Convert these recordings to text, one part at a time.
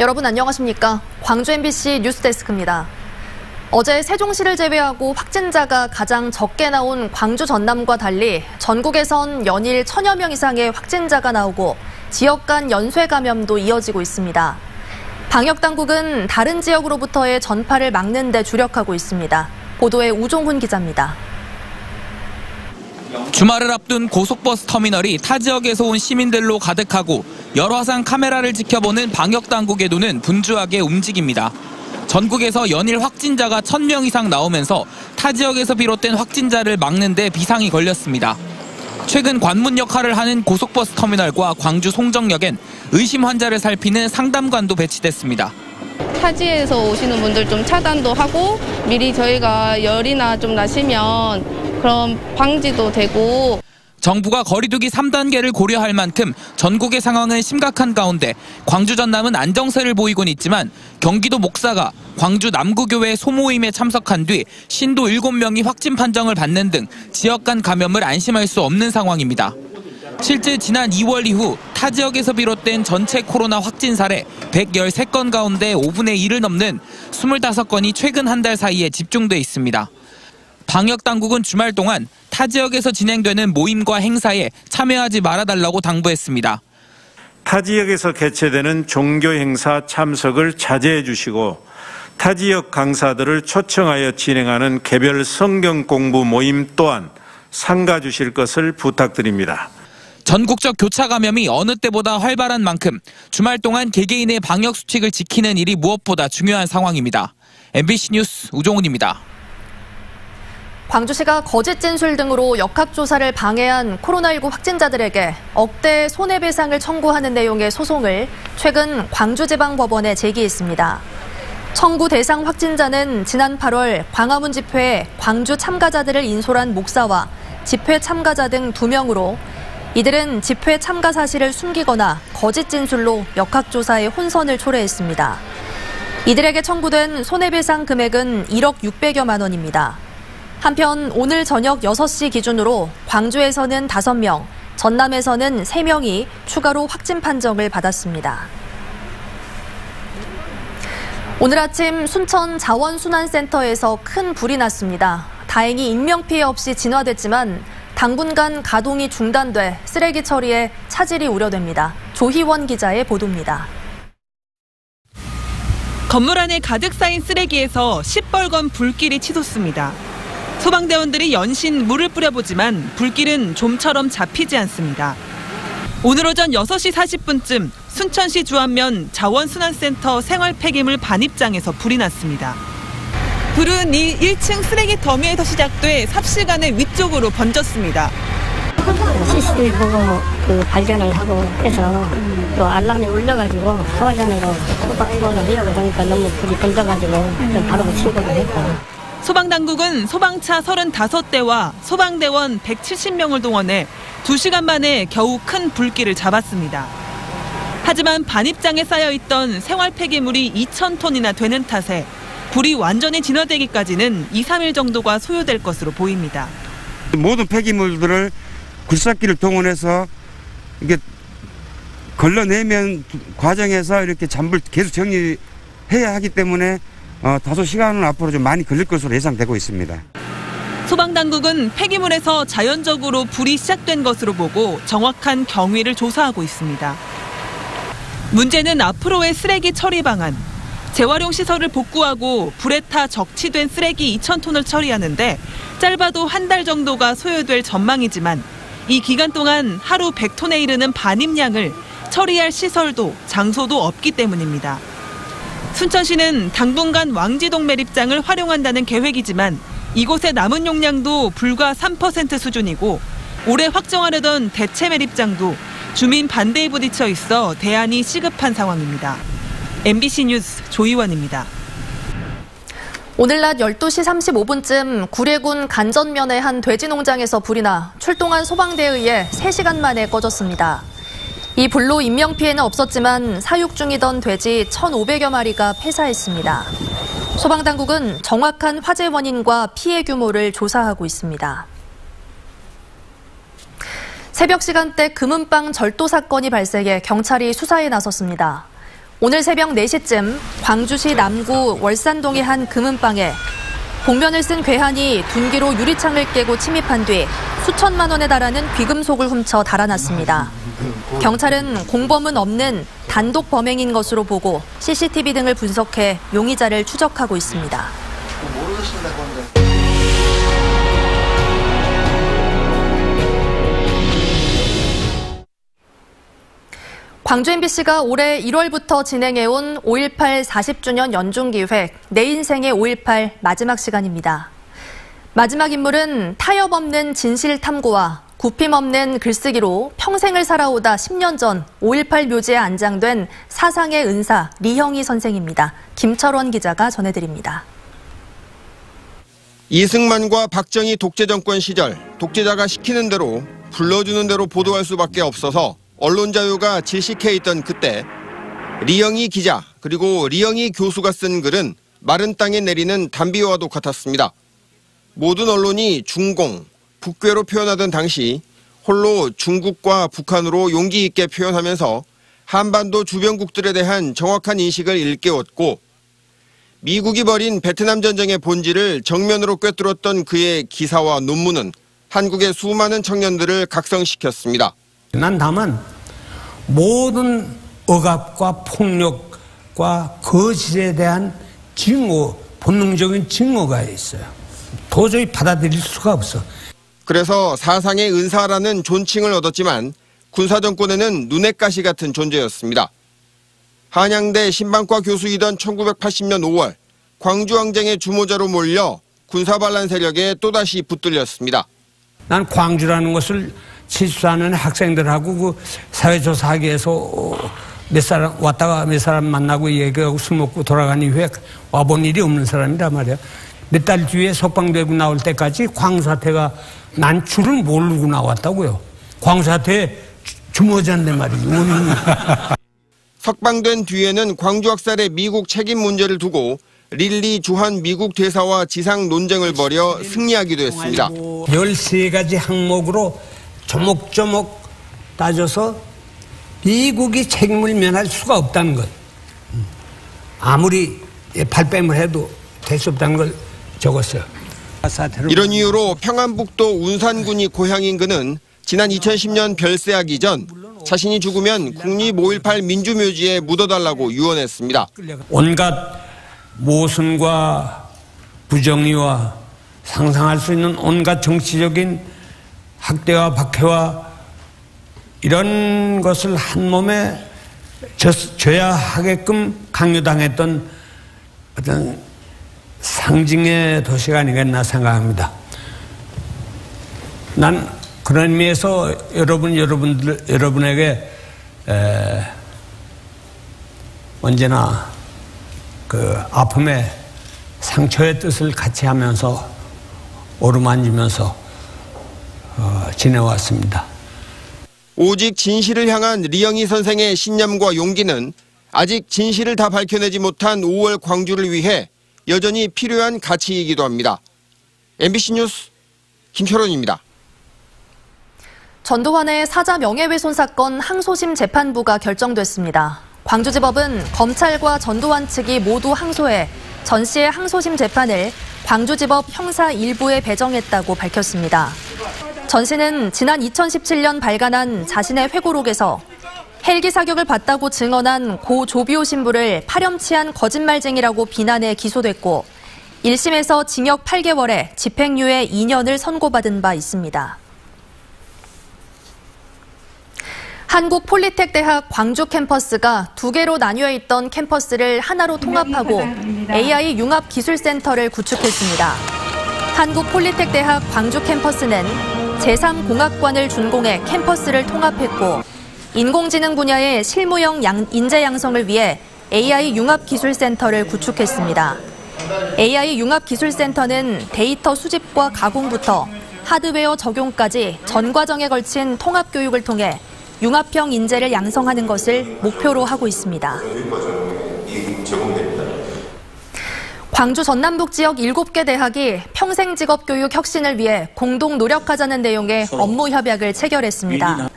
여러분 안녕하십니까? 광주 MBC 뉴스데스크입니다. 어제 세종시를 제외하고 확진자가 가장 적게 나온 광주 전남과 달리 전국에선 연일 1000여 명 이상의 확진자가 나오고 지역 간 연쇄 감염도 이어지고 있습니다. 방역당국은 다른 지역으로부터의 전파를 막는 데 주력하고 있습니다. 보도에 우종훈 기자입니다. 주말을 앞둔 고속버스 터미널이 타 지역에서 온 시민들로 가득하고 여러 화상 카메라를 지켜보는 방역당국의 눈은 분주하게 움직입니다. 전국에서 연일 확진자가 1000명 이상 나오면서 타 지역에서 비롯된 확진자를 막는 데 비상이 걸렸습니다. 최근 관문 역할을 하는 고속버스 터미널과 광주 송정역엔 의심 환자를 살피는 상담관도 배치됐습니다. 타지에서 오시는 분들 좀 차단도 하고 미리 저희가 열이나 좀 나시면 그런 방지도 되고. 정부가 거리두기 3단계를 고려할 만큼 전국의 상황은 심각한 가운데 광주 전남은 안정세를 보이곤 있지만 경기도 목사가 광주 남구교회 소모임에 참석한 뒤 신도 7명이 확진 판정을 받는 등 지역 간 감염을 안심할 수 없는 상황입니다. 실제 지난 2월 이후 타 지역에서 비롯된 전체 코로나 확진 사례 113건 가운데 5분의 1을 넘는 25건이 최근 한 달 사이에 집중돼 있습니다. 방역당국은 주말 동안 타 지역에서 진행되는 모임과 행사에 참여하지 말아달라고 당부했습니다. 타 지역에서 개최되는 종교 행사 참석을 자제해 주시고 타 지역 강사들을 초청하여 진행하는 개별 성경 공부 모임 또한 삼가 주실 것을 부탁드립니다. 전국적 교차 감염이 어느 때보다 활발한 만큼 주말 동안 개개인의 방역 수칙을 지키는 일이 무엇보다 중요한 상황입니다. MBC 뉴스 우종훈입니다. 광주시가 거짓 진술 등으로 역학조사를 방해한 코로나19 확진자들에게 억대 손해배상을 청구하는 내용의 소송을 최근 광주지방법원에 제기했습니다. 청구 대상 확진자는 지난 8월 광화문 집회에 광주 참가자들을 인솔한 목사와 집회 참가자 등 2명으로 이들은 집회 참가 사실을 숨기거나 거짓 진술로 역학조사에 혼선을 초래했습니다. 이들에게 청구된 손해배상 금액은 1억 600여만 원입니다. 한편 오늘 저녁 6시 기준으로 광주에서는 5명, 전남에서는 3명이 추가로 확진 판정을 받았습니다. 오늘 아침 순천 자원순환센터에서 큰 불이 났습니다. 다행히 인명피해 없이 진화됐지만 당분간 가동이 중단돼 쓰레기 처리에 차질이 우려됩니다. 조희원 기자의 보도입니다. 건물 안에 가득 쌓인 쓰레기에서 시뻘건 불길이 치솟습니다. 소방대원들이 연신 물을 뿌려보지만 불길은 좀처럼 잡히지 않습니다. 오늘 오전 6시 40분쯤 순천시 주안면 자원순환센터 생활폐기물 반입장에서 불이 났습니다. 불은 1층 쓰레기 더미에서 시작돼 삽시간에 위쪽으로 번졌습니다. CCTV 보고 발견을 하고 해서 또 알람이 울려가지고 소화전으로 소방으로 내려가 보니까 너무 불이 번져가지고 바로 신고를 했고. 소방당국은 소방차 35대와 소방대원 170명을 동원해 2시간 만에 겨우 큰 불길을 잡았습니다. 하지만 반입장에 쌓여있던 생활 폐기물이 2,000톤이나 되는 탓에 불이 완전히 진화되기까지는 2-3일 정도가 소요될 것으로 보입니다. 모든 폐기물들을 굴삭기를 동원해서 이게 걸러내면 과정에서 이렇게 잔불 계속 정리해야 하기 때문에 다소 시간은 앞으로 좀 많이 걸릴 것으로 예상되고 있습니다. 소방당국은 폐기물에서 자연적으로 불이 시작된 것으로 보고 정확한 경위를 조사하고 있습니다. 문제는 앞으로의 쓰레기 처리 방안. 재활용 시설을 복구하고 불에 타 적치된 쓰레기 2,000톤을 처리하는데 짧아도 한 달 정도가 소요될 전망이지만 이 기간 동안 하루 100톤에 이르는 반입량을 처리할 시설도 장소도 없기 때문입니다. 순천시는 당분간 왕지동 매립장을 활용한다는 계획이지만 이곳의 남은 용량도 불과 3% 수준이고 올해 확정하려던 대체 매립장도 주민 반대에 부딪혀 있어 대안이 시급한 상황입니다. MBC 뉴스 조희원입니다. 오늘 낮 12시 35분쯤 구례군 간전면의 한 돼지 농장에서 불이 나 출동한 소방대에 의해 3시간 만에 꺼졌습니다. 이 불로 인명피해는 없었지만 사육 중이던 돼지 1,500여 마리가 폐사했습니다. 소방당국은 정확한 화재 원인과 피해 규모를 조사하고 있습니다. 새벽 시간대 금은방 절도 사건이 발생해 경찰이 수사에 나섰습니다. 오늘 새벽 4시쯤 광주시 남구 월산동의 한 금은방에 복면을 쓴 괴한이 둔기로 유리창을 깨고 침입한 뒤 수천만 원에 달하는 귀금속을 훔쳐 달아났습니다. 경찰은 공범은 없는 단독 범행인 것으로 보고 CCTV 등을 분석해 용의자를 추적하고 있습니다. 광주 MBC가 올해 1월부터 진행해온 5.18 40주년 연중기획 내 인생의 5.18 마지막 시간입니다. 마지막 인물은 타협 없는 진실 탐구와 굽힘 없는 글쓰기로 평생을 살아오다 10년 전 5.18 묘지에 안장된 사상의 은사 리형희 선생입니다. 김철원 기자가 전해드립니다. 이승만과 박정희 독재 정권 시절 독재자가 시키는 대로 불러주는 대로 보도할 수밖에 없어서 언론 자유가 질식해 있던 그때 리형희 기자 그리고 리형희 교수가 쓴 글은 마른 땅에 내리는 단비와도 같았습니다. 모든 언론이 중공, 북괴로 표현하던 당시 홀로 중국과 북한으로 용기 있게 표현하면서 한반도 주변국들에 대한 정확한 인식을 일깨웠고 미국이 벌인 베트남 전쟁의 본질을 정면으로 꿰뚫었던 그의 기사와 논문은 한국의 수많은 청년들을 각성시켰습니다. 난 다만 모든 억압과 폭력과 거짓에 대한 증오, 본능적인 증오가 있어요. 도저히 받아들일 수가 없어. 그래서 사상의 은사라는 존칭을 얻었지만 군사정권에는 눈엣 가시 같은 존재였습니다. 한양대 신방과 교수이던 1980년 5월 광주항쟁의 주모자로 몰려 군사반란 세력에 또다시 붙들렸습니다. 난 광주라는 것을 74년에 학생들하고 그 사회조사하기 위해서 몇 사람 왔다가 몇 사람 만나고 얘기하고 술 먹고 돌아간 이후에 와본 일이 없는 사람이란 말이야. 몇 달 뒤에 석방되고 나올 때까지 광사태가 난 줄을 모르고 나왔다고요. 광사태 주모자인데 말이죠. 석방된 뒤에는 광주 학살의 미국 책임 문제를 두고 릴리 주한 미국 대사와 지상 논쟁을 벌여 승리하기도 했습니다. 13가지 항목으로 조목조목 따져서 미국이 책임을 면할 수가 없다는 것. 아무리 발뺌을 해도 될 수 없다는 걸 적었어요. 이런 이유로 평안북도 운산군이 고향인 그는 지난 2010년 별세하기 전 자신이 죽으면 국립 5.18 민주묘지에 묻어달라고 유언했습니다. 온갖 모순과 부정의와 상상할 수 있는 온갖 정치적인 학대와 박해와 이런 것을 한 몸에 져야 하게끔 강요당했던 어떤 상징의 도시가 아니겠나 생각합니다. 난 그런 의미에서 여러분에게 언제나 그 아픔의 상처의 뜻을 같이 하면서 어루만지면서 지내왔습니다. 오직 진실을 향한 리형희 선생의 신념과 용기는 아직 진실을 다 밝혀내지 못한 5월 광주를 위해 여전히 필요한 가치이기도 합니다. MBC 뉴스 김철원입니다. 전두환의 사자 명예훼손 사건 항소심 재판부가 결정됐습니다. 광주지법은 검찰과 전두환 측이 모두 항소해 전 씨의 항소심 재판을 광주지법 형사 1부에 배정했다고 밝혔습니다. 전 씨는 지난 2017년 발간한 자신의 회고록에서 헬기 사격을 봤다고 증언한 고 조비오 신부를 파렴치한 거짓말쟁이라고 비난해 기소됐고 1심에서 징역 8개월에 집행유예 2년을 선고받은 바 있습니다. 한국폴리텍대학 광주 캠퍼스가 2개로 나뉘어 있던 캠퍼스를 하나로 통합하고 AI 융합기술센터를 구축했습니다. 한국폴리텍대학 광주 캠퍼스는 제3공학관을 준공해 캠퍼스를 통합했고 인공지능 분야의 실무형 인재 양성을 위해 AI 융합기술센터를 구축했습니다. AI 융합기술센터는 데이터 수집과 가공부터 하드웨어 적용까지 전 과정에 걸친 통합교육을 통해 융합형 인재를 양성하는 것을 목표로 하고 있습니다. 광주 전남북 지역 7개 대학이 평생직업교육 혁신을 위해 공동 노력하자는 내용의 업무 협약을 체결했습니다.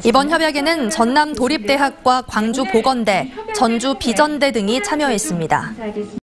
이번 협약에는 전남 도립대학과 광주 보건대, 전주 비전대 등이 참여했습니다.